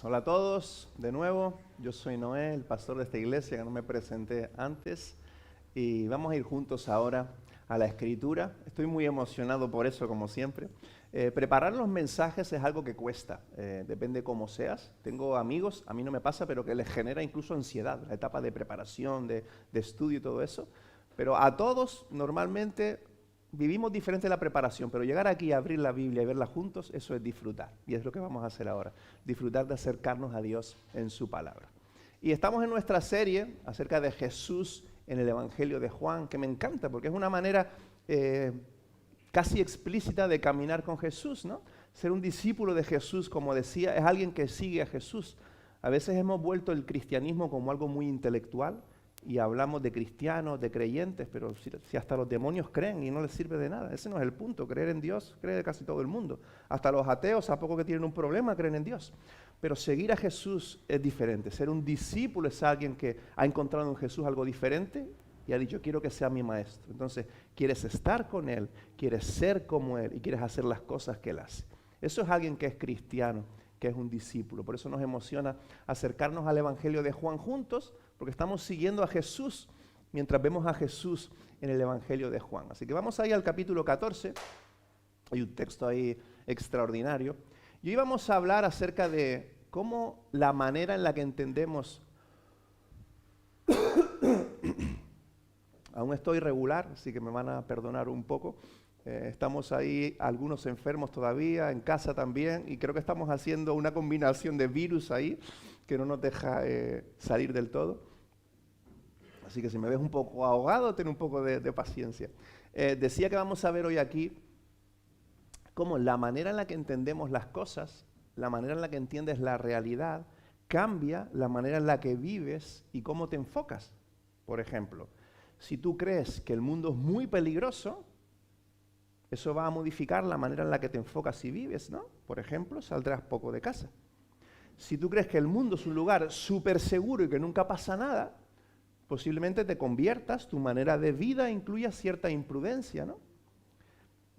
Hola a todos, de nuevo, yo soy Noé, el pastor de esta iglesia, que no me presenté antes, y vamos a ir juntos ahora a la Escritura. Estoy muy emocionado por eso, como siempre. Preparar los mensajes es algo que cuesta, depende cómo seas. Tengo amigos, a mí no me pasa, pero que les genera incluso ansiedad, la etapa de preparación, de estudio y todo eso. Pero a todos, normalmente, vivimos diferente la preparación, pero llegar aquí a abrir la Biblia y verla juntos, eso es disfrutar. Y es lo que vamos a hacer ahora, disfrutar de acercarnos a Dios en su palabra. Y estamos en nuestra serie acerca de Jesús en el Evangelio de Juan, que me encanta porque es una manera casi explícita de caminar con Jesús, ¿no? Ser un discípulo de Jesús, como decía, es alguien que sigue a Jesús. A veces hemos vuelto el cristianismo como algo muy intelectual, y hablamos de cristianos, de creyentes, pero si hasta los demonios creen y no les sirve de nada. Ese no es el punto. Creer en Dios cree casi todo el mundo. Hasta los ateos, a poco que tienen un problema, creen en Dios. Pero seguir a Jesús es diferente. Ser un discípulo es alguien que ha encontrado en Jesús algo diferente y ha dicho, quiero que sea mi maestro. Entonces, quieres estar con Él, quieres ser como Él y quieres hacer las cosas que Él hace. Eso es alguien que es cristiano, que es un discípulo. Por eso nos emociona acercarnos al Evangelio de Juan juntos, porque estamos siguiendo a Jesús mientras vemos a Jesús en el Evangelio de Juan. Así que vamos ahí al capítulo 14, hay un texto ahí extraordinario, y hoy vamos a hablar acerca de cómo la manera en la que entendemos, aún estoy regular, así que me van a perdonar un poco, estamos ahí algunos enfermos todavía, en casa también, y creo que estamos haciendo una combinación de virus ahí, que no nos deja salir del todo. Así que si me ves un poco ahogado, ten un poco de paciencia. Decía que vamos a ver hoy aquí cómo la manera en la que entendemos las cosas, la manera en la que entiendes la realidad, cambia la manera en la que vives y cómo te enfocas. Por ejemplo, si tú crees que el mundo es muy peligroso, eso va a modificar la manera en la que te enfocas y vives, ¿no? Por ejemplo, saldrás poco de casa. Si tú crees que el mundo es un lugar súper seguro y que nunca pasa nada, posiblemente te conviertas, tu manera de vida incluya cierta imprudencia, ¿no?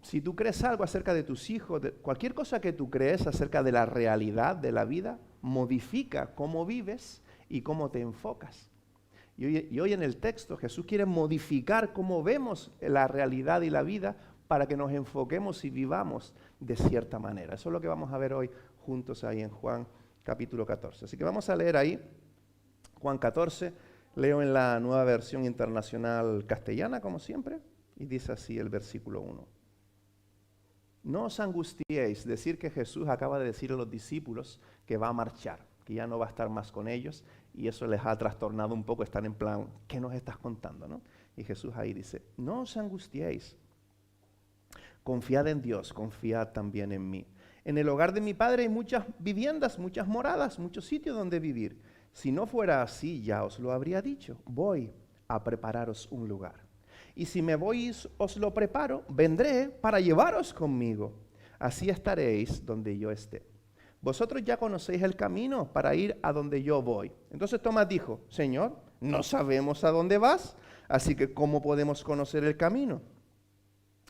Si tú crees algo acerca de tus hijos, cualquier cosa que tú crees acerca de la realidad de la vida, modifica cómo vives y cómo te enfocas. Y hoy en el texto Jesús quiere modificar cómo vemos la realidad y la vida para que nos enfoquemos y vivamos de cierta manera. Eso es lo que vamos a ver hoy juntos ahí en Juan capítulo 14. Así que vamos a leer ahí Juan 14. Leo en la Nueva Versión Internacional Castellana, como siempre, y dice así el versículo 1. No os angustiéis, decir que Jesús acaba de decir a los discípulos que va a marchar, que ya no va a estar más con ellos, y eso les ha trastornado un poco, están en plan, ¿qué nos estás contando, no? Y Jesús ahí dice, no os angustiéis, confiad en Dios, confiad también en mí. En el hogar de mi Padre hay muchas viviendas, muchas moradas, muchos sitios donde vivir. Si no fuera así, ya os lo habría dicho. Voy a prepararos un lugar. Y si me voy y os lo preparo, vendré para llevaros conmigo. Así estaréis donde yo esté. Vosotros ya conocéis el camino para ir a donde yo voy. Entonces Tomás dijo, Señor, no sabemos a dónde vas, así que ¿cómo podemos conocer el camino?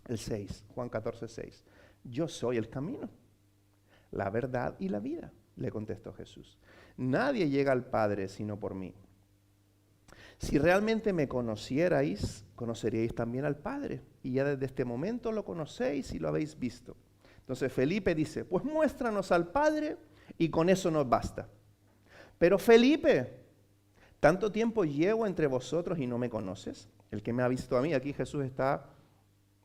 El 6, Juan 14, 6. Yo soy el camino, la verdad y la vida, le contestó Jesús. Nadie llega al Padre sino por mí. Si realmente me conocierais, conoceríais también al Padre. Y ya desde este momento lo conocéis y lo habéis visto. Entonces Felipe dice, pues muéstranos al Padre y con eso nos basta. Pero Felipe, ¿tanto tiempo llevo entre vosotros y no me conoces? El que me ha visto a mí, aquí Jesús está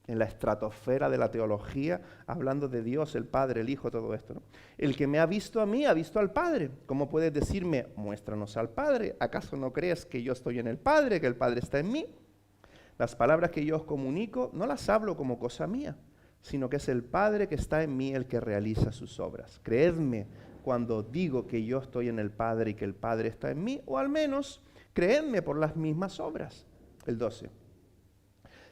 en la estratosfera de la teología, hablando de Dios, el Padre, el Hijo, todo esto, ¿no? El que me ha visto a mí, ha visto al Padre. ¿Cómo puedes decirme, muéstranos al Padre? ¿Acaso no crees que yo estoy en el Padre, que el Padre está en mí? Las palabras que yo os comunico, no las hablo como cosa mía, sino que es el Padre que está en mí el que realiza sus obras. Creedme cuando digo que yo estoy en el Padre y que el Padre está en mí, o al menos, creedme por las mismas obras. El 12.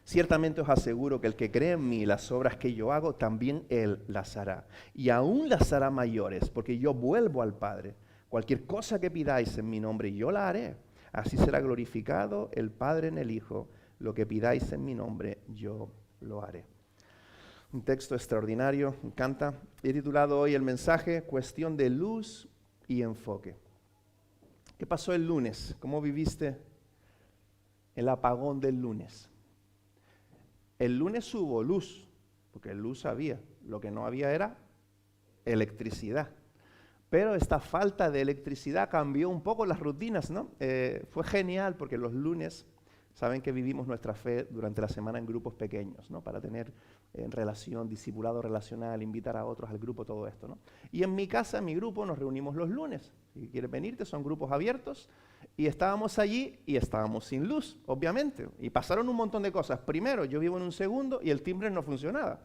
Ciertamente os aseguro que el que cree en mí, las obras que yo hago, también él las hará. Y aún las hará mayores, porque yo vuelvo al Padre. Cualquier cosa que pidáis en mi nombre, yo la haré. Así será glorificado el Padre en el Hijo. Lo que pidáis en mi nombre, yo lo haré. Un texto extraordinario, me encanta. He titulado hoy el mensaje, Cuestión de luz y enfoque. ¿Qué pasó el lunes? ¿Cómo viviste el apagón del lunes? El lunes hubo luz, porque luz había. Lo que no había era electricidad. Pero esta falta de electricidad cambió un poco las rutinas, ¿no? Fue genial porque los lunes, saben que vivimos nuestra fe durante la semana en grupos pequeños, ¿no? Para tener relación, discipulado relacional, invitar a otros al grupo, todo esto, ¿no? Y en mi casa, en mi grupo, nos reunimos los lunes. Si quieres venirte, son grupos abiertos. Y estábamos allí y estábamos sin luz, obviamente. Y pasaron un montón de cosas. Primero, yo vivo en un segundo y el timbre no funcionaba.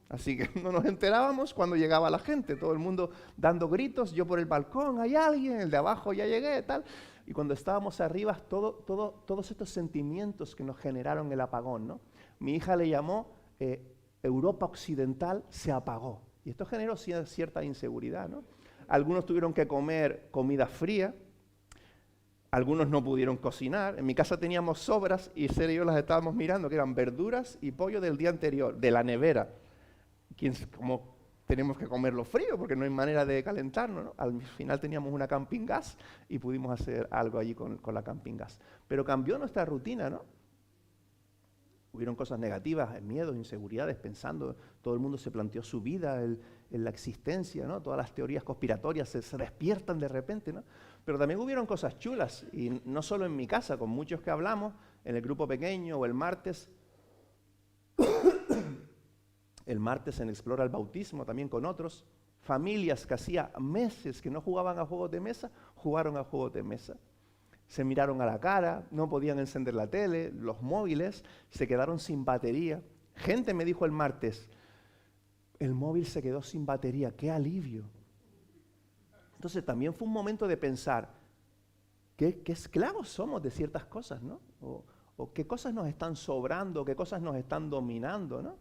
Así que no nos enterábamos cuando llegaba la gente, todo el mundo dando gritos, yo por el balcón, hay alguien, el de abajo ya llegué, tal. Y cuando estábamos arriba, todos estos sentimientos que nos generaron el apagón, ¿no? Mi hija le llamó Europa Occidental se apagó. Y esto generó cierta inseguridad, ¿no? Algunos tuvieron que comer comida fría, algunos no pudieron cocinar. En mi casa teníamos sobras y Sara y yo las estábamos mirando, que eran verduras y pollo del día anterior, de la nevera. Como tenemos que comerlo frío porque no hay manera de calentarlo, ¿no? Al final teníamos una camping gas y pudimos hacer algo allí con la camping gas. Pero cambió nuestra rutina, ¿no? Hubieron cosas negativas, miedos, inseguridades, pensando, todo el mundo se planteó su vida, en la existencia, ¿no? Todas las teorías conspiratorias se despiertan de repente, ¿no? Pero también hubieron cosas chulas, y no solo en mi casa, con muchos que hablamos, en el grupo pequeño o el martes en Explora el Bautismo, también con otros, familias que hacía meses que no jugaban a juegos de mesa, jugaron a juegos de mesa. Se miraron a la cara, no podían encender la tele, los móviles se quedaron sin batería. Gente me dijo el martes, el móvil se quedó sin batería, qué alivio. Entonces también fue un momento de pensar, qué esclavos somos de ciertas cosas, ¿no? O qué cosas nos están sobrando, qué cosas nos están dominando, ¿no?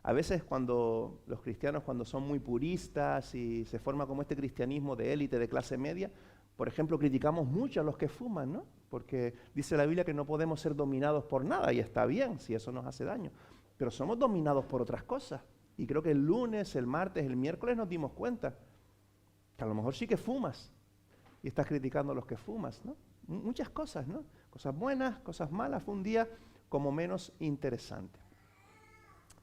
A veces cuando los cristianos, cuando son muy puristas y se forma como este cristianismo de élite, de clase media, por ejemplo, criticamos mucho a los que fuman, ¿no? Porque dice la Biblia que no podemos ser dominados por nada, y está bien si eso nos hace daño, pero somos dominados por otras cosas. Y creo que el lunes, el martes, el miércoles nos dimos cuenta que a lo mejor sí que fumas y estás criticando a los que fumas, ¿no? Muchas cosas, ¿no? Cosas buenas, cosas malas. Fue un día como menos interesante.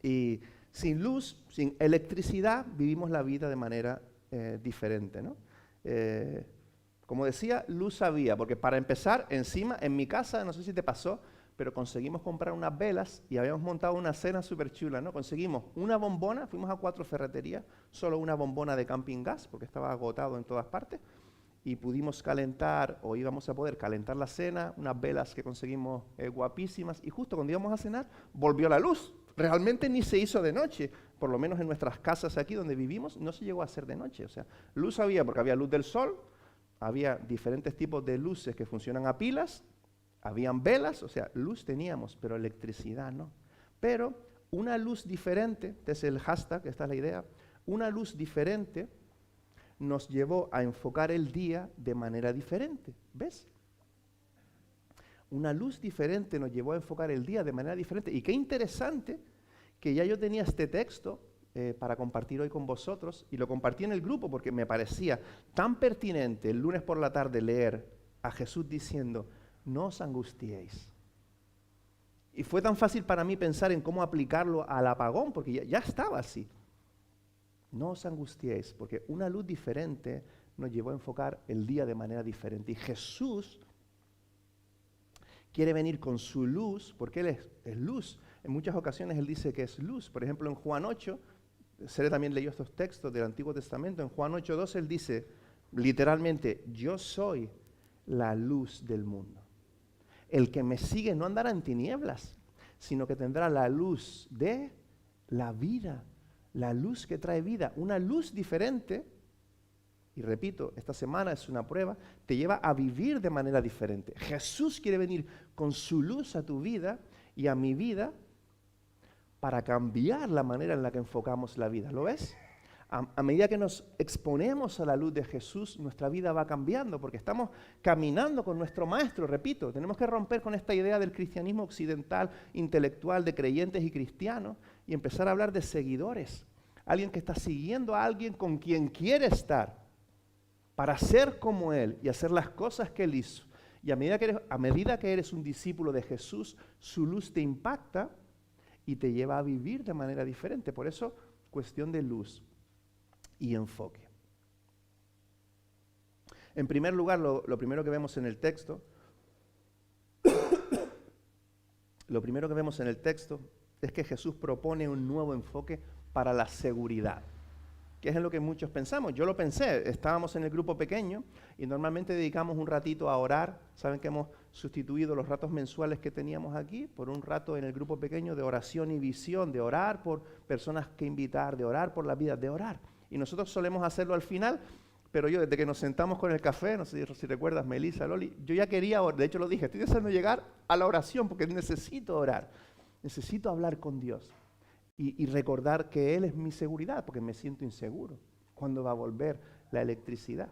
Y sin luz, sin electricidad, vivimos la vida de manera diferente, ¿no? Como decía, luz había, porque para empezar, encima, en mi casa, no sé si te pasó, pero conseguimos comprar unas velas y habíamos montado una cena súper chula, ¿no? Conseguimos una bombona, fuimos a 4 ferreterías, solo una bombona de camping gas, porque estaba agotado en todas partes, y pudimos calentar, o íbamos a poder calentar la cena, unas velas que conseguimos guapísimas, y justo cuando íbamos a cenar, volvió la luz. Realmente ni se hizo de noche, por lo menos en nuestras casas aquí donde vivimos, no se llegó a hacer de noche. O sea, luz había porque había luz del sol, había diferentes tipos de luces que funcionan a pilas, habían velas, o sea, luz teníamos, pero electricidad no. Pero una luz diferente, este es el hashtag, esta es la idea, una luz diferente nos llevó a enfocar el día de manera diferente, ¿ves? Una luz diferente nos llevó a enfocar el día de manera diferente. Y qué interesante que ya yo tenía este texto para compartir hoy con vosotros, y lo compartí en el grupo porque me parecía tan pertinente el lunes por la tarde leer a Jesús diciendo, no os angustiéis. Y fue tan fácil para mí pensar en cómo aplicarlo al apagón, porque ya estaba así. No os angustiéis, porque una luz diferente nos llevó a enfocar el día de manera diferente. Y Jesús quiere venir con su luz, porque Él es luz. En muchas ocasiones Él dice que es luz. Por ejemplo, en Juan 8, Sere también leyó estos textos del Antiguo Testamento. En Juan 8:2 Él dice, literalmente, yo soy la luz del mundo. El que me sigue no andará en tinieblas, sino que tendrá la luz de la vida. La luz que trae vida. Una luz diferente, y repito, esta semana es una prueba, te lleva a vivir de manera diferente. Jesús quiere venir con su luz a tu vida y a mi vida para cambiar la manera en la que enfocamos la vida. ¿Lo ves? A medida que nos exponemos a la luz de Jesús, nuestra vida va cambiando porque estamos caminando con nuestro Maestro. Repito, tenemos que romper con esta idea del cristianismo occidental, intelectual, de creyentes y cristianos, y empezar a hablar de seguidores. Alguien que está siguiendo a alguien con quien quiere estar. para ser como Él y hacer las cosas que Él hizo. Y a medida que eres un discípulo de Jesús, su luz te impacta y te lleva a vivir de manera diferente. Por eso, cuestión de luz y enfoque. En primer lugar, lo primero que vemos en el texto, es que Jesús propone un nuevo enfoque para la seguridad, que es en lo que muchos pensamos. Yo lo pensé, estábamos en el grupo pequeño y normalmente dedicamos un ratito a orar. Saben que hemos sustituido los ratos mensuales que teníamos aquí por un rato en el grupo pequeño de oración y visión, de orar por personas que invitar, de orar por la vida, de orar. Y nosotros solemos hacerlo al final, pero yo desde que nos sentamos con el café, no sé si recuerdas, Melissa, Loli, yo ya quería, de hecho lo dije, estoy deseando llegar a la oración porque necesito orar, necesito hablar con Dios y recordar que Él es mi seguridad, porque me siento inseguro. ¿Cuándo va a volver la electricidad?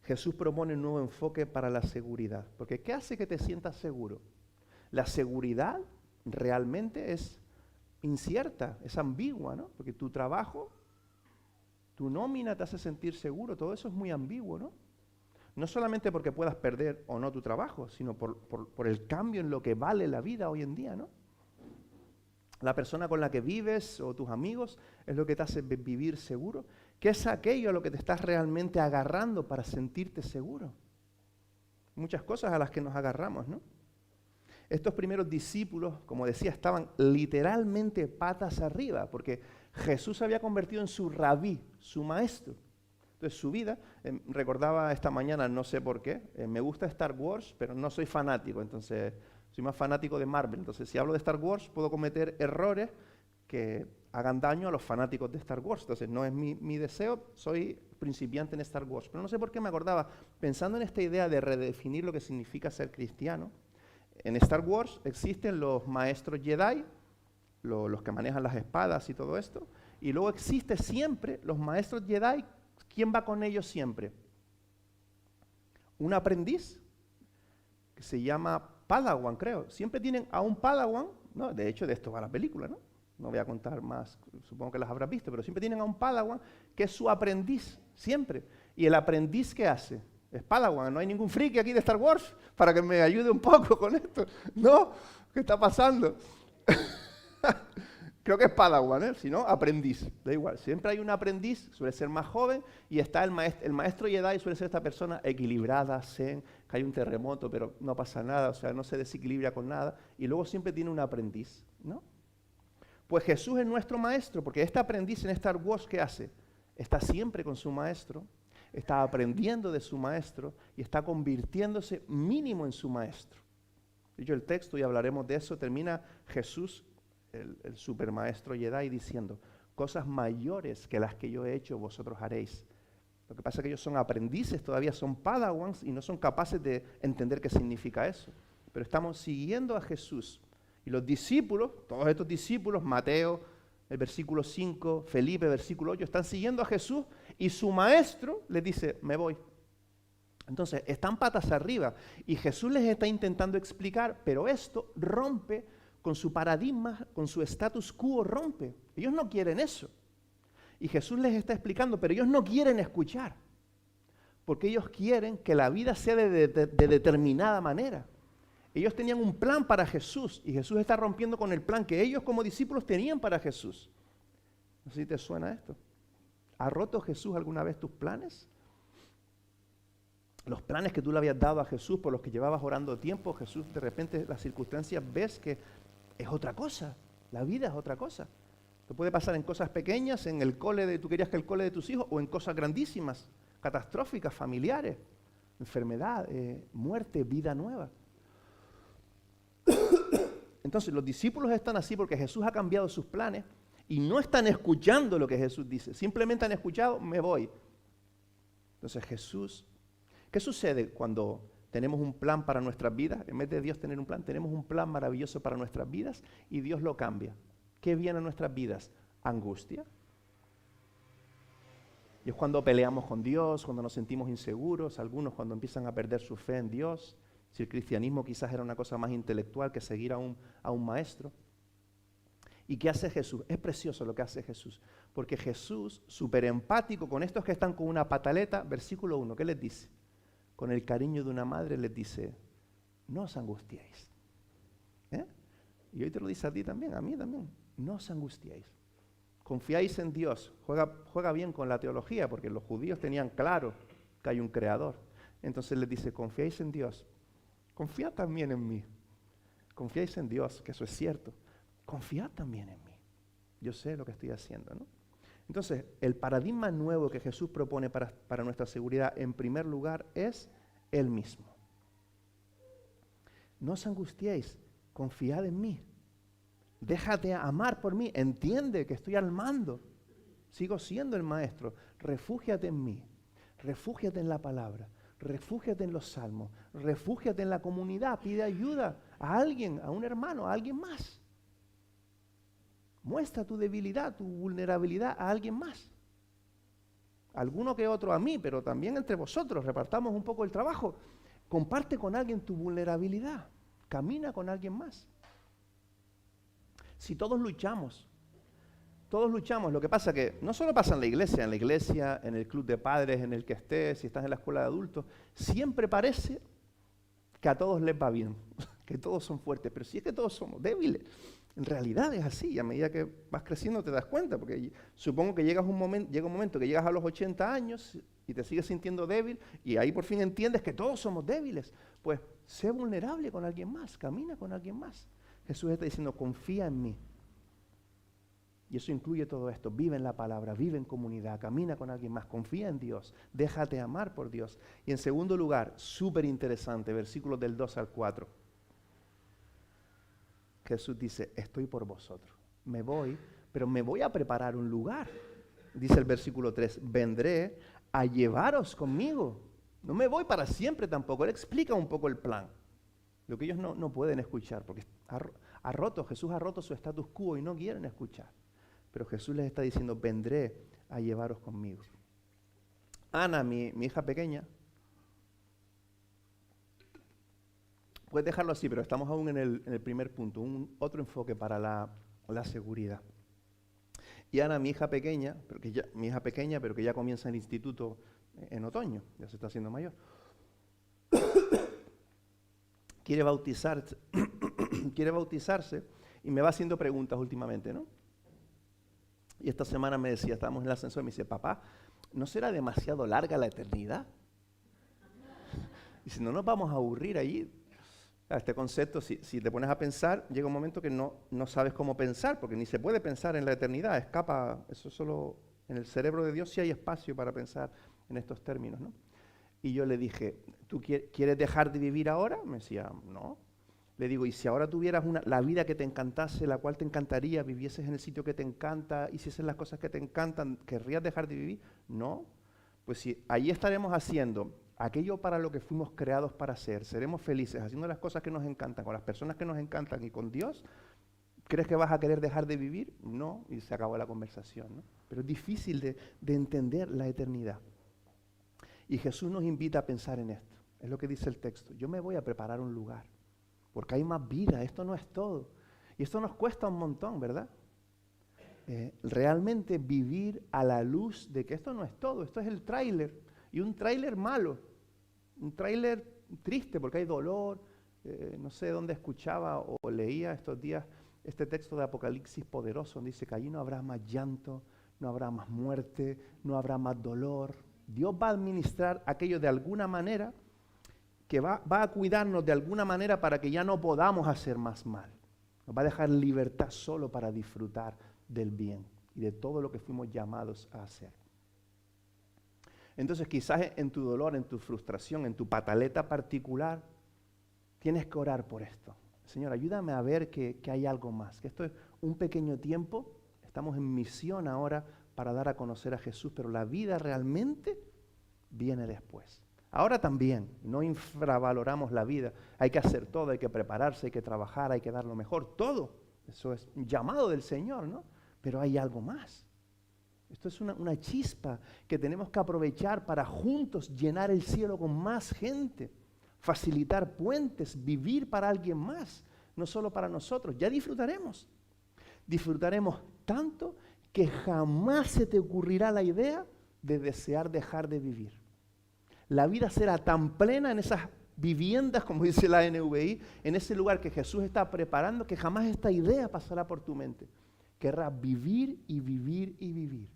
Jesús propone un nuevo enfoque para la seguridad, porque ¿qué hace que te sientas seguro? La seguridad realmente es incierta, es ambigua, ¿no? Porque tu trabajo, tu nómina te hace sentir seguro, todo eso es muy ambiguo, ¿no? No solamente porque puedas perder o no tu trabajo, sino por el cambio en lo que vale la vida hoy en día, ¿no? La persona con la que vives o tus amigos es lo que te hace vivir seguro. ¿Qué es aquello a lo que te estás realmente agarrando para sentirte seguro? Muchas cosas a las que nos agarramos, ¿no? Estos primeros discípulos, como decía, estaban literalmente patas arriba, porque Jesús se había convertido en su rabí, su maestro. Entonces su vida, recordaba esta mañana, no sé por qué, me gusta Star Wars, pero no soy fanático, entonces soy más fanático de Marvel. Entonces si hablo de Star Wars puedo cometer errores que hagan daño a los fanáticos de Star Wars. Entonces no es mi deseo, soy principiante en Star Wars. Pero no sé por qué me acordaba, pensando en esta idea de redefinir lo que significa ser cristiano. En Star Wars existen los maestros Jedi, los que manejan las espadas y todo esto, y luego existe siempre los maestros Jedi. ¿Quién va con ellos siempre? Un aprendiz que se llama Padawan, creo. Siempre tienen a un Padawan, ¿no? De hecho, de esto va la película, ¿no? No voy a contar más, supongo que las habrás visto, pero siempre tienen a un Padawan que es su aprendiz, siempre. ¿Y el aprendiz qué hace? Es Padawan, no hay ningún friki aquí de Star Wars para que me ayude un poco con esto. ¿No? ¿Qué está pasando? Creo que es Padawan, ¿eh? Si no, aprendiz. Da igual, siempre hay un aprendiz, suele ser más joven, y está el maestro Jedi, suele ser esta persona equilibrada, zen, que hay un terremoto, pero no pasa nada, o sea, no se desequilibra con nada, y luego siempre tiene un aprendiz, ¿no? Pues Jesús es nuestro maestro, porque este aprendiz en Star Wars, ¿qué hace? Está siempre con su maestro, está aprendiendo de su maestro, y está convirtiéndose mínimo en su maestro. Dicho el texto, y hablaremos de eso, termina Jesús, el supermaestro Jedi, diciendo, cosas mayores que las que yo he hecho vosotros haréis. Lo que pasa es que ellos son aprendices, todavía son padawans y no son capaces de entender qué significa eso. Pero estamos siguiendo a Jesús. Y los discípulos, todos estos discípulos, Mateo, el versículo 5, Felipe, versículo 8, están siguiendo a Jesús y su maestro les dice, me voy. Entonces, están patas arriba y Jesús les está intentando explicar, pero esto rompe con su paradigma, con su status quo, rompe. Ellos no quieren eso. Y Jesús les está explicando, pero ellos no quieren escuchar. Porque ellos quieren que la vida sea de determinada manera. Ellos tenían un plan para Jesús y Jesús está rompiendo con el plan que ellos como discípulos tenían para Jesús. No sé si te suena esto. ¿Ha roto Jesús alguna vez tus planes? Los planes que tú le habías dado a Jesús, por los que llevabas orando tiempo, Jesús de repente las circunstancias ves que es otra cosa, la vida es otra cosa. Te puede pasar en cosas pequeñas, en el cole tú querías que el cole de tus hijos, o en cosas grandísimas, catastróficas, familiares, enfermedad, muerte, vida nueva. Entonces los discípulos están así porque Jesús ha cambiado sus planes y no están escuchando lo que Jesús dice, simplemente han escuchado, me voy. Entonces Jesús, ¿qué sucede cuando tenemos un plan para nuestras vidas? En vez de Dios tener un plan, tenemos un plan maravilloso para nuestras vidas y Dios lo cambia. ¿Qué viene a nuestras vidas? Angustia. Y es cuando peleamos con Dios, cuando nos sentimos inseguros, algunos cuando empiezan a perder su fe en Dios. Si el cristianismo quizás era una cosa más intelectual que seguir a un maestro. ¿Y qué hace Jesús? Es precioso lo que hace Jesús, Porque Jesús, súper empático con estos que están con una pataleta, versículo 1, ¿qué les dice? Con el cariño de una madre les dice, no os angustiéis. ¿Eh? Y hoy te lo dice a ti también, a mí también. No os angustiéis. Confiáis en Dios. Juega bien con la teología, porque los judíos tenían claro que hay un creador. Entonces les dice, confiáis en Dios. Confiad también en mí. Confiáis en Dios, que eso es cierto. Confiad también en mí. Yo sé lo que estoy haciendo, ¿no? Entonces, el paradigma nuevo que Jesús propone para nuestra seguridad, en primer lugar, es Él mismo. No os angustiéis, confiad en mí. Déjate amar por mí, entiende que estoy al mando. Sigo siendo el maestro. Refúgiate en mí, refúgiate en la palabra, refúgiate en los salmos, refúgiate en la comunidad, pide ayuda a alguien, a un hermano, a alguien más. Muestra tu debilidad, tu vulnerabilidad a alguien más. Alguno que otro a mí, pero también entre vosotros, repartamos un poco el trabajo. Comparte con alguien tu vulnerabilidad, camina con alguien más. Si todos luchamos, lo que pasa que no solo pasa en la iglesia, en el club de padres, en el que estés, si estás en la escuela de adultos, siempre parece que a todos les va bien, que todos son fuertes, pero si es que todos somos débiles. En realidad es así, y a medida que vas creciendo te das cuenta, porque supongo que llega un momento que llegas a los 80 años y te sigues sintiendo débil, y ahí por fin entiendes que todos somos débiles. Pues sé vulnerable con alguien más, camina con alguien más. Jesús está diciendo, confía en mí. Y eso incluye todo esto, vive en la palabra, vive en comunidad, camina con alguien más, confía en Dios, déjate amar por Dios. Y en segundo lugar, súper interesante, versículos del 2 al 4. Jesús dice, estoy por vosotros, me voy, pero me voy a preparar un lugar. Dice el versículo 3, vendré a llevaros conmigo. No me voy para siempre tampoco. Él explica un poco el plan. Lo que ellos no pueden escuchar, porque Jesús ha roto su status quo y no quieren escuchar. Pero Jesús les está diciendo, vendré a llevaros conmigo. Ana, mi hija pequeña, puedes dejarlo así, pero estamos aún en el primer punto, otro enfoque para la seguridad. Y Ana, mi hija pequeña, pero que ya comienza el instituto en otoño, ya se está haciendo mayor, quiere bautizarse y me va haciendo preguntas últimamente, ¿no? Y esta semana me decía, estábamos en el ascensor, me dice, papá, ¿no será demasiado larga la eternidad? Dice, no nos vamos a aburrir allí. Este concepto, si te pones a pensar, llega un momento que no sabes cómo pensar, porque ni se puede pensar en la eternidad, escapa, eso solo en el cerebro de Dios sí hay espacio para pensar en estos términos, ¿no? Y yo le dije, ¿tú quieres dejar de vivir ahora? Me decía, no. Le digo, ¿y si ahora tuvieras la vida que te encantase, la cual te encantaría, vivieses en el sitio que te encanta, hicieses las cosas que te encantan, ¿querrías dejar de vivir? No. Pues si allí estaremos haciendo aquello para lo que fuimos creados para hacer, seremos felices haciendo las cosas que nos encantan, con las personas que nos encantan y con Dios, ¿crees que vas a querer dejar de vivir? No, y se acabó la conversación, ¿no? Pero es difícil de entender la eternidad. Y Jesús nos invita a pensar en esto. Es lo que dice el texto. Yo me voy a preparar un lugar, porque hay más vida, esto no es todo. Y esto nos cuesta un montón, ¿verdad? Realmente vivir a la luz de que esto no es todo, esto es el tráiler, y un tráiler malo, un tráiler triste porque hay dolor. No sé dónde escuchaba o leía estos días este texto de Apocalipsis poderoso, donde dice que allí no habrá más llanto, no habrá más muerte, no habrá más dolor. Dios va a administrar aquello de alguna manera, que va a cuidarnos de alguna manera para que ya no podamos hacer más mal. Nos va a dejar libertad solo para disfrutar del bien y de todo lo que fuimos llamados a hacer. Entonces quizás en tu dolor, en tu frustración, en tu pataleta particular, tienes que orar por esto. Señor, ayúdame a ver que hay algo más, que esto es un pequeño tiempo, estamos en misión ahora para dar a conocer a Jesús, pero la vida realmente viene después. Ahora también, no infravaloramos la vida, hay que hacer todo, hay que prepararse, hay que trabajar, hay que dar lo mejor, todo. Eso es un llamado del Señor, ¿no? Pero hay algo más. Esto es una chispa que tenemos que aprovechar para juntos llenar el cielo con más gente, facilitar puentes, vivir para alguien más, no solo para nosotros. Ya disfrutaremos tanto que jamás se te ocurrirá la idea de desear dejar de vivir. La vida será tan plena en esas viviendas, como dice la NVI, en ese lugar que Jesús está preparando, que jamás esta idea pasará por tu mente. Querrás vivir y vivir y vivir.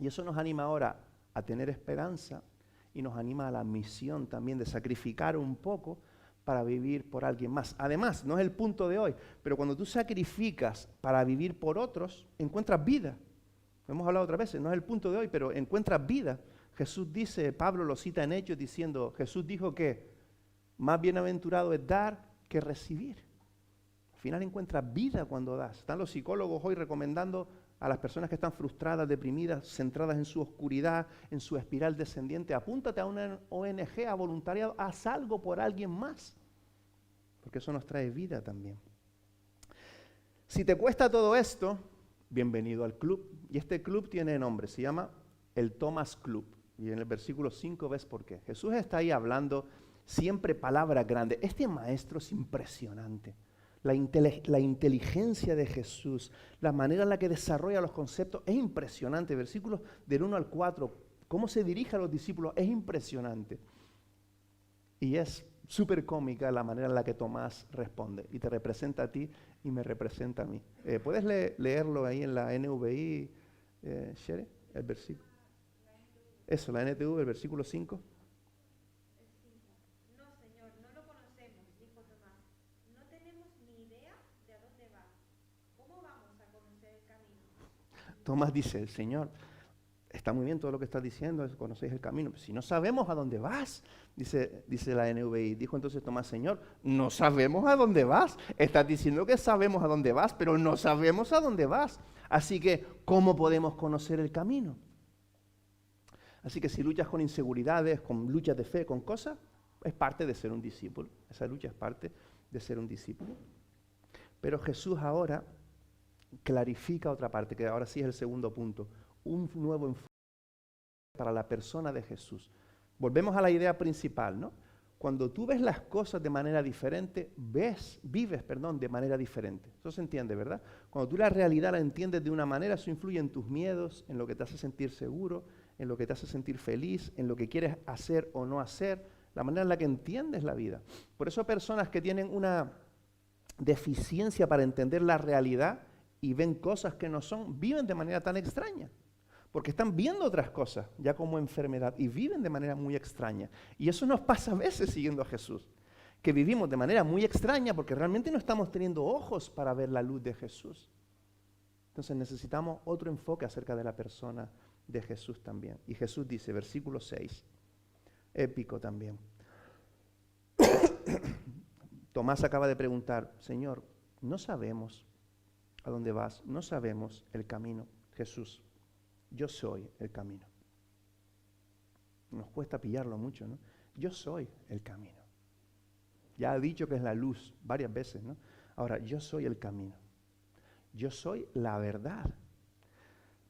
Y eso nos anima ahora a tener esperanza y nos anima a la misión también de sacrificar un poco para vivir por alguien más. Además, no es el punto de hoy, pero cuando tú sacrificas para vivir por otros, encuentras vida. Lo hemos hablado otras veces, no es el punto de hoy, pero encuentras vida. Jesús dice, Pablo lo cita en Hechos diciendo, Jesús dijo que más bienaventurado es dar que recibir. Al final encuentras vida cuando das. Están los psicólogos hoy recomendando a las personas que están frustradas, deprimidas, centradas en su oscuridad, en su espiral descendiente, apúntate a una ONG, a voluntariado, haz algo por alguien más, porque eso nos trae vida también. Si te cuesta todo esto, bienvenido al club. Y este club tiene nombre, se llama el Thomas Club. Y en el versículo 5 ves por qué. Jesús está ahí hablando siempre palabras grandes. Este maestro es impresionante. La inteligencia de Jesús, la manera en la que desarrolla los conceptos es impresionante. Versículos del 1 al 4, cómo se dirige a los discípulos es impresionante. Y es súper cómica la manera en la que Tomás responde. Y te representa a ti y me representa a mí. ¿Puedes leerlo ahí en la NVI, Shere? El versículo. Eso, la NTV, el versículo 5. Tomás dice, el Señor, está muy bien todo lo que estás diciendo, conocéis el camino, pero si no sabemos a dónde vas, dice la NVI. Dijo entonces Tomás, Señor, no sabemos a dónde vas. Estás diciendo que sabemos a dónde vas, pero no sabemos a dónde vas. Así que, ¿cómo podemos conocer el camino? Así que si luchas con inseguridades, con luchas de fe, con cosas, es parte de ser un discípulo. Esa lucha es parte de ser un discípulo. Pero Jesús ahora clarifica otra parte, que ahora sí es el segundo punto, un nuevo enfoque para la persona de Jesús. Volvemos a la idea principal, ¿no? Cuando tú ves las cosas de manera diferente, vives de manera diferente. Eso se entiende, ¿verdad? Cuando tú la realidad la entiendes de una manera, eso influye en tus miedos, en lo que te hace sentir seguro, en lo que te hace sentir feliz, en lo que quieres hacer o no hacer, la manera en la que entiendes la vida. Por eso personas que tienen una deficiencia para entender la realidad y ven cosas que no son, viven de manera tan extraña, porque están viendo otras cosas ya como enfermedad y viven de manera muy extraña. Y eso nos pasa a veces siguiendo a Jesús, que vivimos de manera muy extraña porque realmente no estamos teniendo ojos para ver la luz de Jesús. Entonces necesitamos otro enfoque acerca de la persona de Jesús también. Y Jesús dice, versículo 6, épico también. Tomás acaba de preguntar, Señor, no sabemos a dónde vas, no sabemos el camino. Jesús, yo soy el camino. Nos cuesta pillarlo mucho, ¿no? Yo soy el camino. Ya ha dicho que es la luz varias veces, ¿no? Ahora, yo soy el camino. Yo soy la verdad.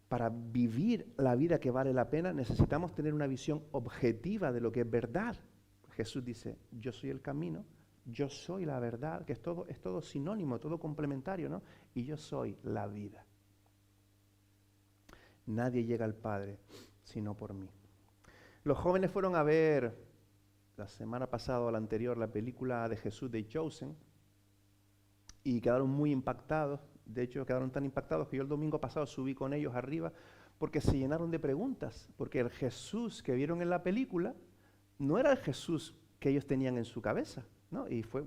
Para vivir la vida que vale la pena necesitamos tener una visión objetiva de lo que es verdad. Jesús dice, yo soy el camino, yo soy la verdad, que es todo sinónimo, todo complementario, ¿no? Y yo soy la vida. Nadie llega al Padre sino por mí. Los jóvenes fueron a ver la semana pasada o la anterior la película de Jesús de Chosen y quedaron muy impactados. De hecho, quedaron tan impactados que yo el domingo pasado subí con ellos arriba porque se llenaron de preguntas, porque el Jesús que vieron en la película no era el Jesús que ellos tenían en su cabeza, ¿no? Y fue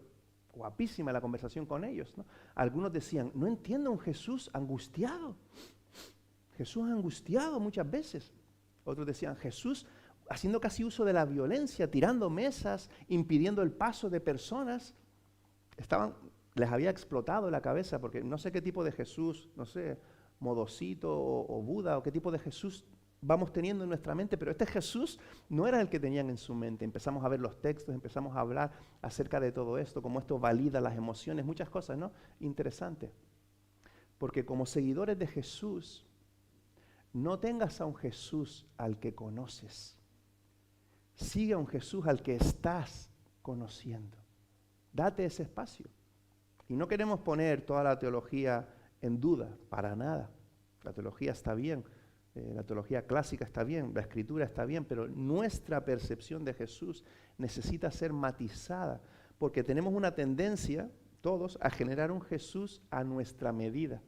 guapísima la conversación con ellos, ¿no? Algunos decían, no entiendo a un Jesús angustiado. Jesús angustiado muchas veces. Otros decían, Jesús haciendo casi uso de la violencia, tirando mesas, impidiendo el paso de personas. Les había explotado la cabeza porque no sé qué tipo de Jesús, no sé, Modocito o Buda o qué tipo de Jesús vamos teniendo en nuestra mente, pero este Jesús no era el que tenían en su mente. Empezamos a ver los textos, empezamos a hablar acerca de todo esto, cómo esto valida las emociones, muchas cosas, ¿no? Interesante. Porque como seguidores de Jesús, no tengas a un Jesús al que conoces. Sigue a un Jesús al que estás conociendo. Date ese espacio. Y no queremos poner toda la teología en duda, para nada. La teología está bien, la teología clásica está bien, la escritura está bien, pero nuestra percepción de Jesús necesita ser matizada, porque tenemos una tendencia, todos, a generar un Jesús a nuestra medida.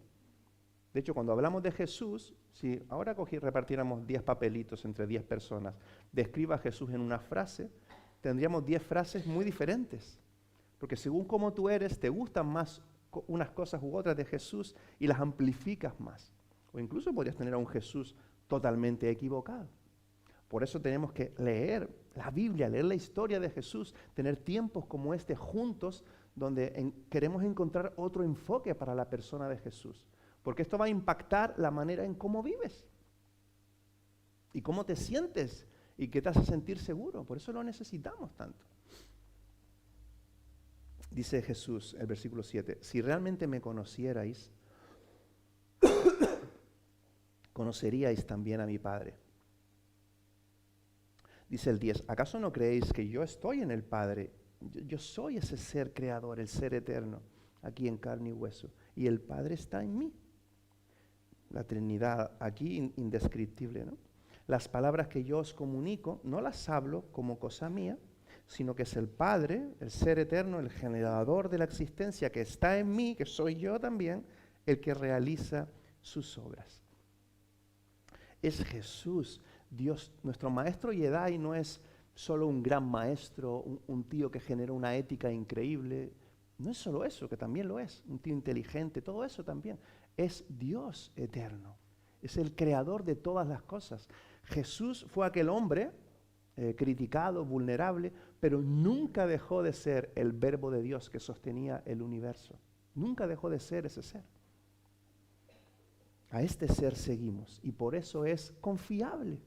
De hecho, cuando hablamos de Jesús, si ahora repartiéramos 10 papelitos entre 10 personas, describa a Jesús en una frase, tendríamos 10 frases muy diferentes. Porque según cómo tú eres, te gustan más unas cosas u otras de Jesús y las amplificas más. O incluso podrías tener a un Jesús totalmente equivocado. Por eso tenemos que leer la Biblia, leer la historia de Jesús, tener tiempos como este juntos, donde queremos encontrar otro enfoque para la persona de Jesús. Porque esto va a impactar la manera en cómo vives y cómo te sientes y qué te hace sentir seguro. Por eso lo necesitamos tanto. Dice Jesús, el versículo 7, si realmente me conocierais, conoceríais también a mi Padre. Dice el 10, ¿acaso no creéis que yo estoy en el Padre? Yo soy ese ser creador, el ser eterno, aquí en carne y hueso, y el Padre está en mí. La Trinidad aquí indescriptible, ¿no? Las palabras que yo os comunico no las hablo como cosa mía, sino que es el Padre, el ser eterno, el generador de la existencia que está en mí, que soy yo también, el que realiza sus obras. Es Jesús, Dios, nuestro maestro Jedi no es solo un gran maestro, un tío que genera una ética increíble. No es solo eso, que también lo es, un tío inteligente, todo eso también. Es Dios eterno, es el creador de todas las cosas. Jesús fue aquel hombre criticado, vulnerable, pero nunca dejó de ser el verbo de Dios que sostenía el universo. Nunca dejó de ser ese ser. A este ser seguimos y por eso es confiable.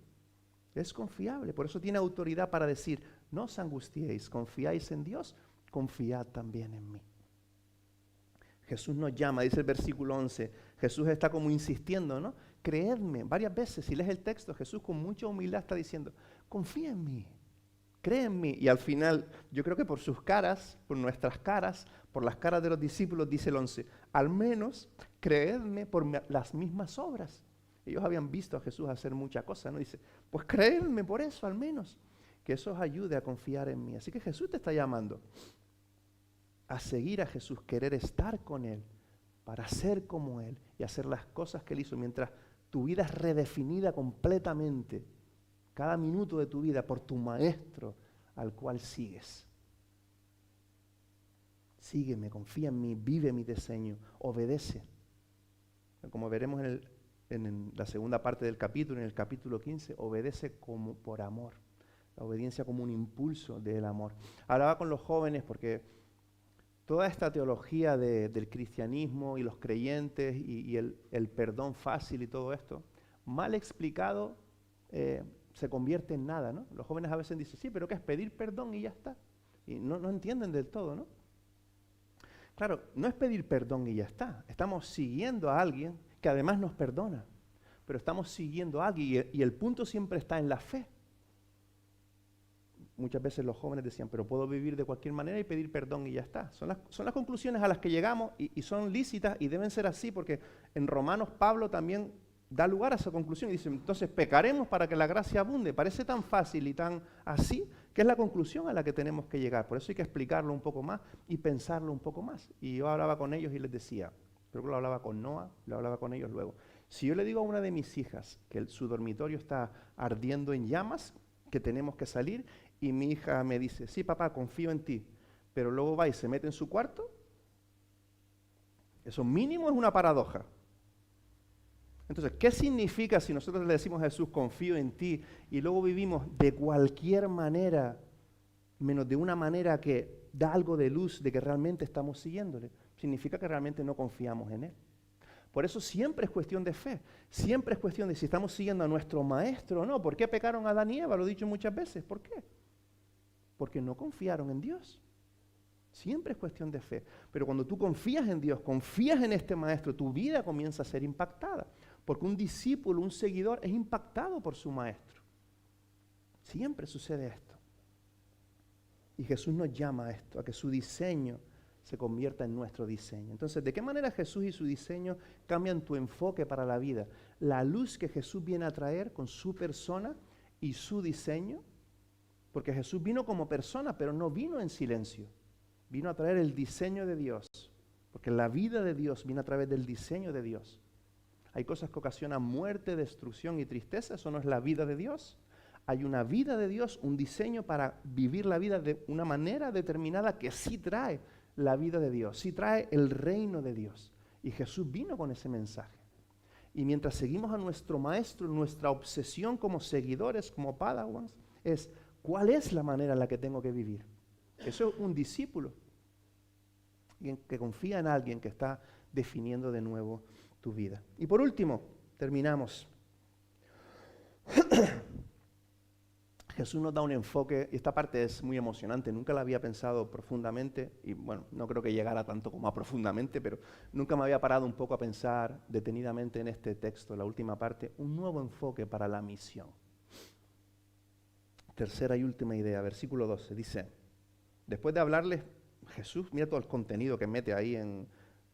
Es confiable, por eso tiene autoridad para decir, no os angustiéis, confiáis en Dios, confiad también en mí. Jesús nos llama, dice el versículo 11, Jesús está como insistiendo, ¿no? Creedme, varias veces, si lees el texto, Jesús con mucha humildad está diciendo, confía en mí, cree en mí. Y al final, yo creo que por sus caras, por nuestras caras, por las caras de los discípulos, dice el 11, al menos creedme por las mismas obras. Ellos habían visto a Jesús hacer muchas cosas, ¿no? Dice, pues creedme por eso al menos, que eso os ayude a confiar en mí. Así que Jesús te está llamando a seguir a Jesús, querer estar con Él, para ser como Él y hacer las cosas que Él hizo, mientras tu vida es redefinida completamente, cada minuto de tu vida, por tu Maestro al cual sigues. Sígueme, confía en mí, vive mi diseño, obedece. Como veremos en la segunda parte del capítulo, en el capítulo 15, obedece como por amor. La obediencia como un impulso del amor. Hablaba con los jóvenes porque toda esta teología del cristianismo y los creyentes y el perdón fácil y todo esto, mal explicado, se convierte en nada, ¿no? Los jóvenes a veces dicen, sí, pero ¿qué es pedir perdón y ya está? Y no entienden del todo, ¿no? Claro, no es pedir perdón y ya está. Estamos siguiendo a alguien que además nos perdona. Pero estamos siguiendo a alguien y el punto siempre está en la fe. Muchas veces los jóvenes decían, pero puedo vivir de cualquier manera y pedir perdón y ya está. Son las conclusiones a las que llegamos y son lícitas y deben ser así porque en Romanos Pablo también da lugar a esa conclusión y dice, entonces pecaremos para que la gracia abunde. Parece tan fácil y tan así que es la conclusión a la que tenemos que llegar. Por eso hay que explicarlo un poco más y pensarlo un poco más. Y yo hablaba con ellos y les decía, creo que lo hablaba con Noah, lo hablaba con ellos luego. Si yo le digo a una de mis hijas que su dormitorio está ardiendo en llamas, que tenemos que salir, y mi hija me dice, sí papá, confío en ti, pero luego va y se mete en su cuarto, eso mínimo es una paradoja. Entonces, ¿qué significa si nosotros le decimos a Jesús, confío en ti, y luego vivimos de cualquier manera, menos de una manera que da algo de luz de que realmente estamos siguiéndole? Significa que realmente no confiamos en Él. Por eso siempre es cuestión de fe, siempre es cuestión de si estamos siguiendo a nuestro maestro o no. ¿Por qué pecaron Adán y Eva? Lo he dicho muchas veces. ¿Por qué? Porque no confiaron en Dios. Siempre es cuestión de fe. Pero cuando tú confías en Dios, confías en este maestro, tu vida comienza a ser impactada. Porque un discípulo, un seguidor, es impactado por su maestro. Siempre sucede esto. Y Jesús nos llama a esto, a que su diseño se convierta en nuestro diseño. Entonces, ¿de qué manera Jesús y su diseño cambian tu enfoque para la vida? La luz que Jesús viene a traer con su persona y su diseño, porque Jesús vino como persona, pero no vino en silencio. Vino a traer el diseño de Dios, porque la vida de Dios viene a través del diseño de Dios. Hay cosas que ocasionan muerte, destrucción y tristeza, eso no es la vida de Dios. Hay una vida de Dios, un diseño para vivir la vida de una manera determinada que sí trae la vida de Dios, sí trae el reino de Dios. Y Jesús vino con ese mensaje. Y mientras seguimos a nuestro Maestro, nuestra obsesión como seguidores, como padawans, es ¿cuál es la manera en la que tengo que vivir? Eso es un discípulo, alguien que confía en alguien que está definiendo de nuevo tu vida. Y por último, terminamos. Jesús nos da un enfoque, y esta parte es muy emocionante, nunca la había pensado profundamente, y bueno, no creo que llegara tanto como a profundamente, pero nunca me había parado un poco a pensar detenidamente en este texto, la última parte, un nuevo enfoque para la misión. Tercera y última idea, versículo 12, dice, después de hablarles, Jesús, mira todo el contenido que mete ahí en,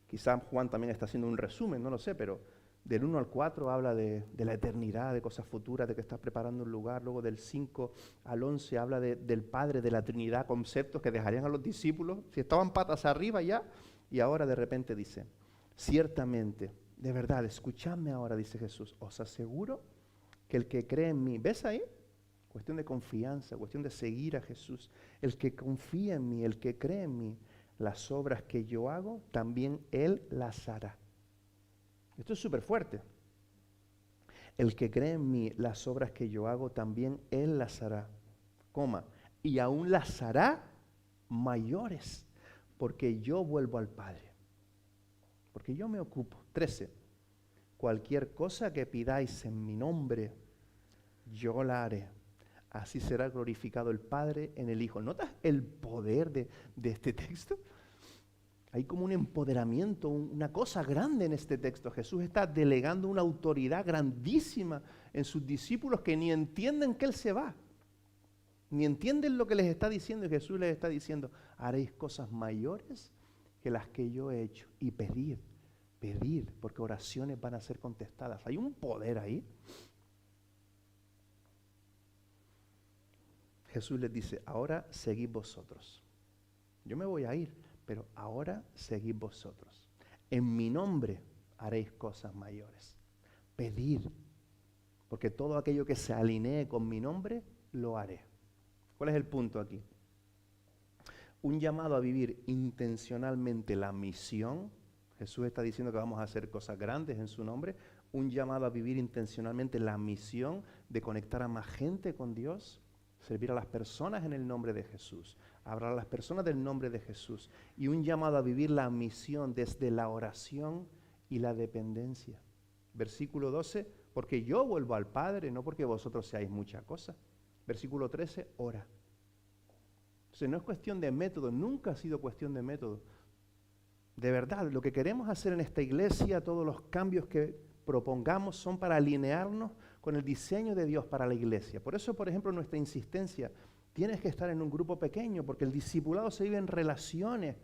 quizás Juan también está haciendo un resumen, no lo sé, pero del 1 al 4 habla de la eternidad, de cosas futuras, de que estás preparando un lugar. Luego del 5 al 11 habla del Padre, de la Trinidad, conceptos que dejarían a los discípulos, si estaban patas arriba ya, y ahora de repente dice, ciertamente, de verdad, escuchadme ahora, dice Jesús, os aseguro que el que cree en mí, ¿ves ahí? Cuestión de confianza, cuestión de seguir a Jesús. El que confía en mí, el que cree en mí, las obras que yo hago, también Él las hará. Esto es súper fuerte. El que cree en mí, las obras que yo hago, también Él las hará. Coma. Y aún las hará mayores, porque yo vuelvo al Padre. Porque yo me ocupo. 13. Cualquier cosa que pidáis en mi nombre, yo la haré. Así será glorificado el Padre en el Hijo. ¿Notas el poder de este texto? Hay como un empoderamiento, una cosa grande en este texto. Jesús está delegando una autoridad grandísima en sus discípulos que ni entienden que Él se va. Ni entienden lo que les está diciendo. Y Jesús les está diciendo, haréis cosas mayores que las que yo he hecho. Y pedid, porque oraciones van a ser contestadas. Hay un poder ahí. Jesús les dice, ahora seguid vosotros. Yo me voy a ir, pero ahora seguid vosotros. En mi nombre haréis cosas mayores. Pedid, porque todo aquello que se alinee con mi nombre, lo haré. ¿Cuál es el punto aquí? Un llamado a vivir intencionalmente la misión. Jesús está diciendo que vamos a hacer cosas grandes en su nombre. Un llamado a vivir intencionalmente la misión de conectar a más gente con Dios. Servir a las personas en el nombre de Jesús, hablar a las personas del nombre de Jesús, y un llamado a vivir la misión desde la oración y la dependencia. Versículo 12, porque yo vuelvo al Padre, no porque vosotros seáis mucha cosa. Versículo 13, ora. Entonces no es cuestión de método, nunca ha sido cuestión de método. De verdad, lo que queremos hacer en esta iglesia, todos los cambios que propongamos son para alinearnos con el diseño de Dios para la iglesia. Por eso, por ejemplo, nuestra insistencia, tienes que estar en un grupo pequeño, porque el discipulado se vive en relaciones,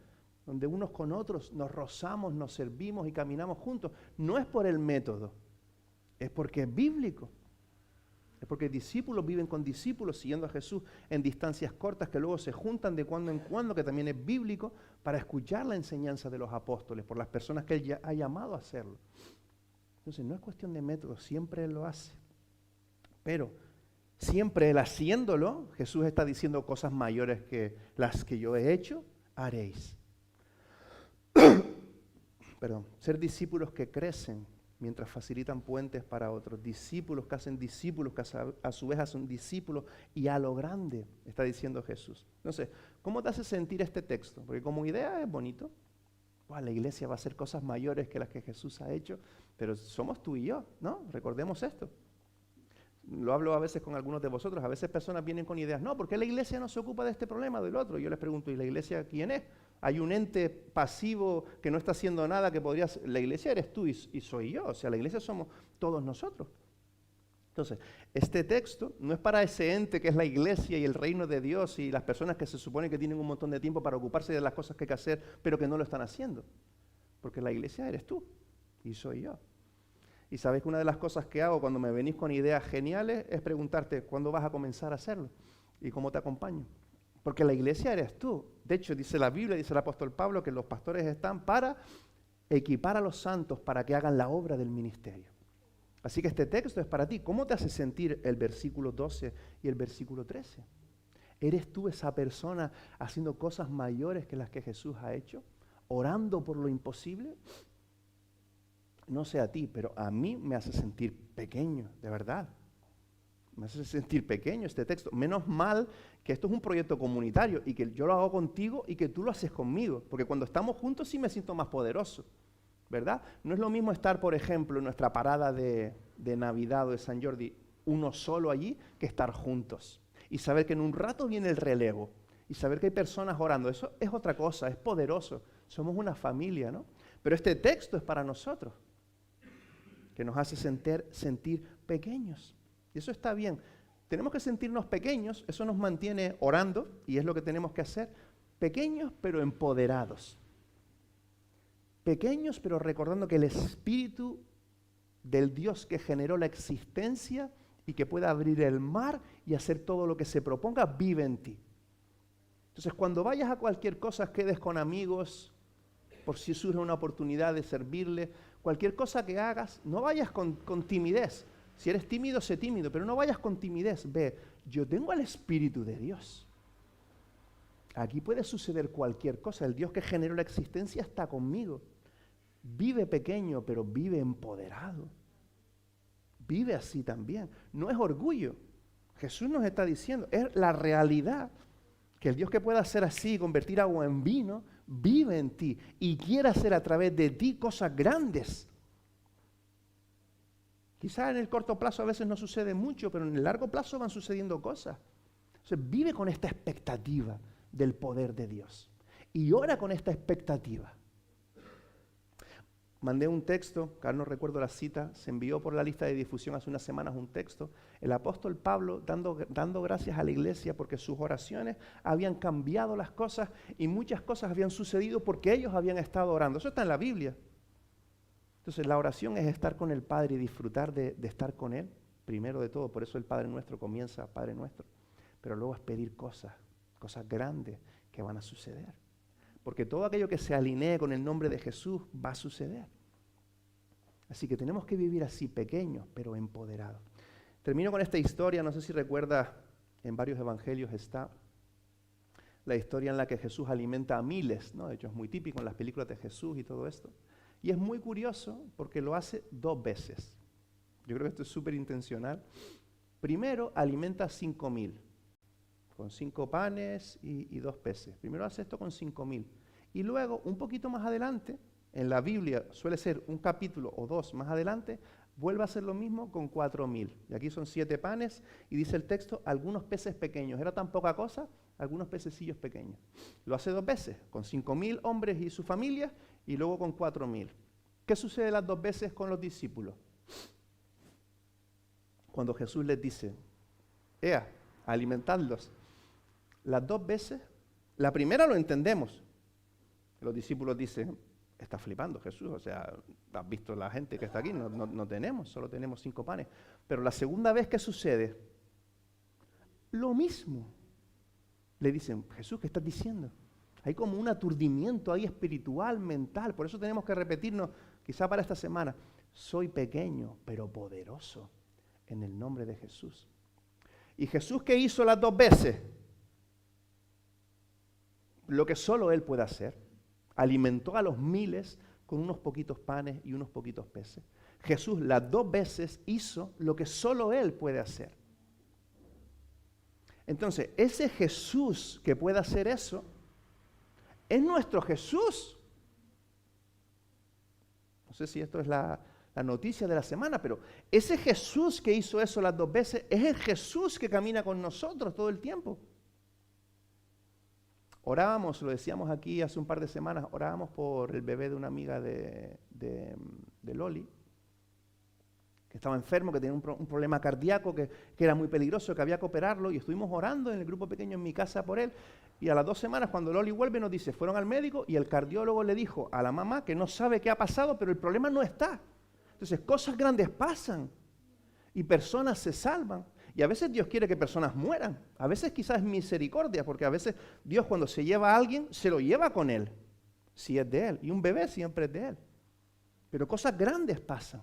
donde unos con otros nos rozamos, nos servimos y caminamos juntos. No es por el método, es porque es bíblico. Es porque discípulos viven con discípulos siguiendo a Jesús en distancias cortas que luego se juntan de cuando en cuando, que también es bíblico, para escuchar la enseñanza de los apóstoles, por las personas que Él ya ha llamado a hacerlo. Entonces no es cuestión de método, siempre Él lo hace. Pero siempre Él haciéndolo, Jesús está diciendo cosas mayores que las que yo he hecho, haréis. Perdón, ser discípulos que crecen mientras facilitan puentes para otros. Discípulos que hacen discípulos, que a su vez hacen discípulos, y a lo grande, está diciendo Jesús. Entonces, ¿cómo te hace sentir este texto? Porque como idea es bonito. La iglesia va a hacer cosas mayores que las que Jesús ha hecho, pero somos tú y yo, ¿no? Recordemos esto. Lo hablo a veces con algunos de vosotros, a veces personas vienen con ideas, no, ¿por qué la iglesia no se ocupa de este problema, del otro? Yo les pregunto, ¿y la iglesia quién es? Hay un ente pasivo que no está haciendo nada que podría ser. La iglesia eres tú y soy yo, o sea, la iglesia somos todos nosotros. Entonces, este texto no es para ese ente que es la iglesia y el reino de Dios y las personas que se supone que tienen un montón de tiempo para ocuparse de las cosas que hay que hacer, pero que no lo están haciendo. Porque la iglesia eres tú y soy yo. Y sabes que una de las cosas que hago cuando me venís con ideas geniales es preguntarte, ¿cuándo vas a comenzar a hacerlo? ¿Y cómo te acompaño? Porque la iglesia eres tú. De hecho, dice la Biblia, dice el apóstol Pablo, que los pastores están para equipar a los santos para que hagan la obra del ministerio. Así que este texto es para ti. ¿Cómo te hace sentir el versículo 12 y el versículo 13? ¿Eres tú esa persona haciendo cosas mayores que las que Jesús ha hecho? ¿Orando por lo imposible? No sé a ti, pero a mí me hace sentir pequeño, de verdad. Me hace sentir pequeño este texto. Menos mal que esto es un proyecto comunitario y que yo lo hago contigo y que tú lo haces conmigo. Porque cuando estamos juntos sí me siento más poderoso, ¿verdad? No es lo mismo estar, por ejemplo, en nuestra parada de Navidad o de San Jordi, uno solo allí, que estar juntos. Y saber que en un rato viene el relevo. Y saber que hay personas orando. Eso es otra cosa, es poderoso. Somos una familia, ¿no? Pero este texto es para nosotros, que nos hace sentir pequeños. Y eso está bien. Tenemos que sentirnos pequeños, eso nos mantiene orando, y es lo que tenemos que hacer. Pequeños pero empoderados. Pequeños pero recordando que el Espíritu del Dios que generó la existencia y que puede abrir el mar y hacer todo lo que se proponga, vive en ti. Entonces, cuando vayas a cualquier cosa, quedes con amigos, por si surge una oportunidad de servirle, cualquier cosa que hagas, no vayas con timidez. Si eres tímido, sé tímido, pero no vayas con timidez. Ve, yo tengo al Espíritu de Dios. Aquí puede suceder cualquier cosa. El Dios que generó la existencia está conmigo. Vive pequeño, pero vive empoderado. Vive así también. No es orgullo. Jesús nos está diciendo, es la realidad. Que el Dios que pueda hacer así, convertir agua en vino, vive en ti y quiere hacer a través de ti cosas grandes. Quizás en el corto plazo a veces no sucede mucho, pero en el largo plazo van sucediendo cosas. Entonces vive con esta expectativa del poder de Dios. Y ora con esta expectativa. Mandé un texto, que ahora no recuerdo la cita, se envió por la lista de difusión hace unas semanas un texto. El apóstol Pablo dando gracias a la iglesia porque sus oraciones habían cambiado las cosas y muchas cosas habían sucedido porque ellos habían estado orando. Eso está en la Biblia. Entonces la oración es estar con el Padre y disfrutar de estar con Él, primero de todo. Por eso el Padre Nuestro comienza Padre Nuestro. Pero luego es pedir cosas grandes que van a suceder. Porque todo aquello que se alinee con el nombre de Jesús va a suceder. Así que tenemos que vivir así, pequeños, pero empoderados. Termino con esta historia, no sé si recuerda, en varios evangelios está la historia en la que Jesús alimenta a miles, ¿no? De hecho es muy típico en las películas de Jesús y todo esto. Y es muy curioso porque lo hace 2 veces. Yo creo que esto es súper intencional. Primero alimenta a 5,000. Con 5 panes y 2 peces. Primero hace esto con 5,000. Y luego, un poquito más adelante, en la Biblia suele ser un capítulo o 2 más adelante, vuelve a hacer lo mismo con 4,000. Y aquí son 7 panes y dice el texto, algunos peces pequeños. Era tan poca cosa, algunos pececillos pequeños. Lo hace 2 veces, con 5,000 hombres y su familia y luego con 4,000. ¿Qué sucede las 2 veces con los discípulos? Cuando Jesús les dice, alimentadlos. Las 2 veces, la primera lo entendemos. Los discípulos dicen, está flipando Jesús, o sea, has visto la gente que está aquí, no tenemos, solo tenemos 5 panes. Pero la segunda vez que sucede, lo mismo. Le dicen, Jesús, ¿qué estás diciendo? Hay como un aturdimiento ahí espiritual, mental, por eso tenemos que repetirnos, quizá para esta semana, soy pequeño, pero poderoso, en el nombre de Jesús. ¿Y Jesús qué hizo las 2 veces? Lo que solo Él puede hacer. Alimentó a los miles con unos poquitos panes y unos poquitos peces. Jesús las 2 veces hizo lo que solo Él puede hacer. Entonces, ese Jesús que puede hacer eso, es nuestro Jesús. No sé si esto es la noticia de la semana, pero ese Jesús que hizo eso las 2 veces, es el Jesús que camina con nosotros todo el tiempo. Orábamos, lo decíamos aquí hace un par de semanas, orábamos por el bebé de una amiga de Loli, que estaba enfermo, que tenía un problema cardíaco, que era muy peligroso, que había que operarlo, y estuvimos orando en el grupo pequeño en mi casa por él, y a las 2 semanas, cuando Loli vuelve, nos dice, fueron al médico, y el cardiólogo le dijo a la mamá que no sabe qué ha pasado, pero el problema no está. Entonces, cosas grandes pasan, y personas se salvan, y a veces Dios quiere que personas mueran, a veces quizás es misericordia, porque a veces Dios cuando se lleva a alguien, se lo lleva con él, si es de él, y un bebé siempre es de él. Pero cosas grandes pasan.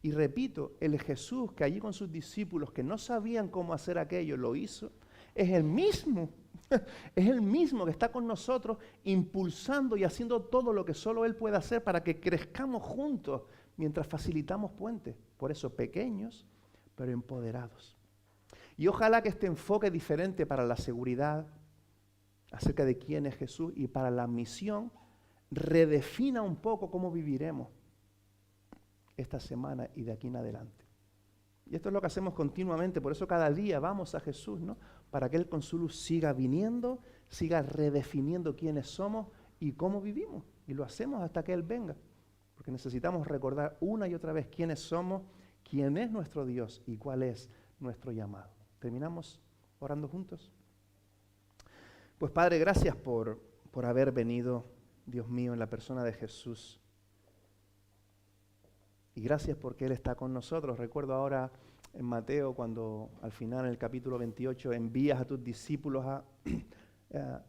Y repito, el Jesús que allí con sus discípulos que no sabían cómo hacer aquello, lo hizo, es el mismo. Es el mismo que está con nosotros impulsando y haciendo todo lo que solo Él puede hacer para que crezcamos juntos mientras facilitamos puentes. Por eso pequeños, pero empoderados. Y ojalá que este enfoque diferente para la seguridad acerca de quién es Jesús y para la misión redefina un poco cómo viviremos esta semana y de aquí en adelante. Y esto es lo que hacemos continuamente, por eso cada día vamos a Jesús, ¿no? Para que Él con su luz siga viniendo, siga redefiniendo quiénes somos y cómo vivimos. Y lo hacemos hasta que Él venga, porque necesitamos recordar una y otra vez quiénes somos, quién es nuestro Dios y cuál es nuestro llamado. ¿Terminamos orando juntos? Pues Padre, gracias por haber venido, Dios mío, en la persona de Jesús. Y gracias porque Él está con nosotros. Recuerdo ahora en Mateo cuando al final en el capítulo 28 envías a tus discípulos a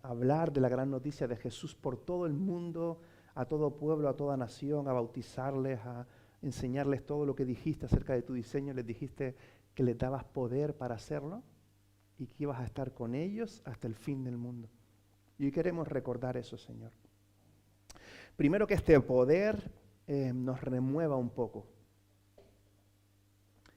hablar de la gran noticia de Jesús por todo el mundo, a todo pueblo, a toda nación, a bautizarles, a enseñarles todo lo que dijiste acerca de tu diseño. Les dijiste que les dabas poder para hacerlo y que ibas a estar con ellos hasta el fin del mundo. Y hoy queremos recordar eso, Señor. Primero que este poder nos remueva un poco,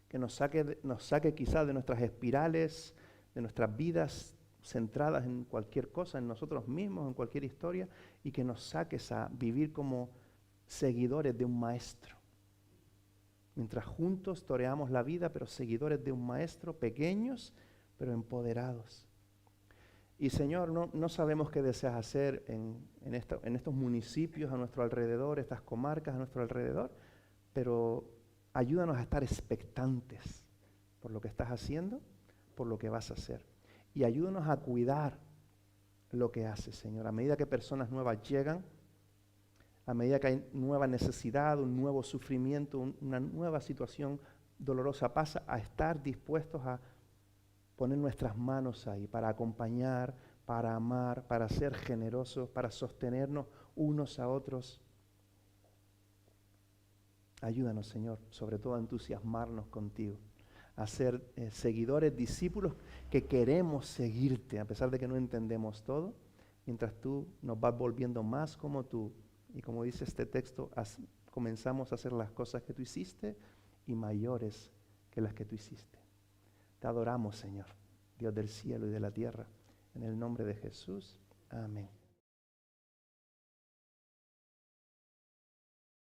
que nos saque quizás de nuestras espirales, de nuestras vidas centradas en cualquier cosa, en nosotros mismos, en cualquier historia, y que nos saques a vivir como seguidores de un maestro. Mientras juntos toreamos la vida, pero seguidores de un maestro, pequeños, pero empoderados. Y Señor, no sabemos qué deseas hacer en estos municipios a nuestro alrededor, estas comarcas a nuestro alrededor, pero ayúdanos a estar expectantes por lo que estás haciendo, por lo que vas a hacer. Y ayúdanos a cuidar lo que haces, Señor. A medida que personas nuevas llegan, a medida que hay nueva necesidad, un nuevo sufrimiento, una nueva situación dolorosa, pasa a estar dispuestos a poner nuestras manos ahí para acompañar, para amar, para ser generosos, para sostenernos unos a otros. Ayúdanos, Señor, sobre todo a entusiasmarnos contigo, a ser seguidores, discípulos que queremos seguirte, a pesar de que no entendemos todo, mientras tú nos vas volviendo más como tú. Y como dice este texto, comenzamos a hacer las cosas que tú hiciste y mayores que las que tú hiciste. Te adoramos, Señor, Dios del cielo y de la tierra. En el nombre de Jesús. Amén.